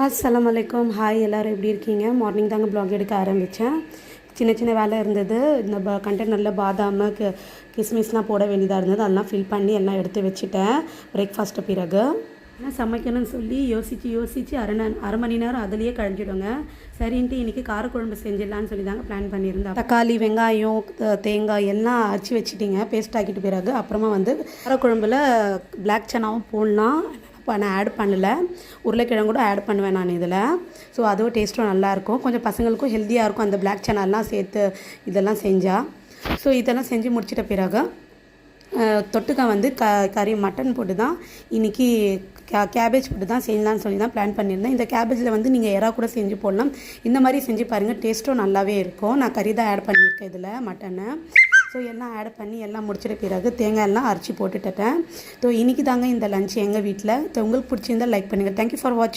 அஸ்ஸலாமு அலைக்கும். ஹாய், எல்லோரும் எப்படி இருக்கீங்க? மார்னிங் தாங்க ப்ளாக் எடுக்க ஆரம்பித்தேன். சின்ன சின்ன வேலை இருந்தது. இந்த கண்டெய்னரில் பாதாம் கிஸ்மிஸ்லாம் போட வேண்டியதாக இருந்தது. அதெல்லாம் ஃபில் பண்ணி எல்லாம் எடுத்து வச்சுட்டேன் பிரேக்ஃபாஸ்ட்டு பிறகு. சமைக்கணும்னு சொல்லி யோசித்து அரை மணி நேரம் அதிலேயே கழிஞ்சிடுங்க. சரின்ட்டு இன்றைக்கி காரக்குழம்பு செஞ்சிடலான்னு சொல்லி தாங்க பிளான் பண்ணியிருந்தேன். தக்காளி, வெங்காயம், தேங்காய் எல்லாம் அரைச்சி வச்சுட்டிங்க பேஸ்ட் ஆக்கிட்டு பிறகு அப்புறமா காரக்குழம்புல பிளாக் சன்னாவும் போடலாம். இப்போ நான் ஆட் பண்ணலை. உருளைக்கிழங்கு கூட ஆட் பண்ணுவேன் நான் இதில். ஸோ அதுவும் டேஸ்ட்டும் நல்லாயிருக்கும். கொஞ்சம் பசங்களுக்கும் ஹெல்த்தியாக இருக்கும் அந்த பிளாக் சன்னாலாம் சேர்த்து இதெல்லாம் செஞ்சால். ஸோ இதெல்லாம் செஞ்சு முடிச்சிட்ட பிறகு தொட்டுக்க கறி மட்டன் போட்டு தான் இன்றைக்கி கேபேஜ் போட்டு தான் செய்யலான்னு சொல்லி தான் பிளான் பண்ணியிருந்தேன். இந்த கேபேஜில் நீங்கள் எறா கூட செஞ்சு போடலாம். இந்த மாதிரி செஞ்சு பாருங்கள், டேஸ்ட்டும் நல்லாவே இருக்கும். நான் கறி தான் ஆட் பண்ணியிருக்கேன் இதில் மட்டனை. ஸோ எல்லாம் ஆட் பண்ணி எல்லாம் முடிச்சிட்ட பிறகு தேங்காய் எல்லாம் அரைச்சி போட்டுட்டேன். ஸோ இன்றைக்கி தாங்க இந்த லஞ்ச் எங்கள் வீட்டில். உங்களுக்கு பிடிச்சிருந்தால் லைக் பண்ணுங்கள். தேங்க்யூ ஃபார் வாட்சிங்.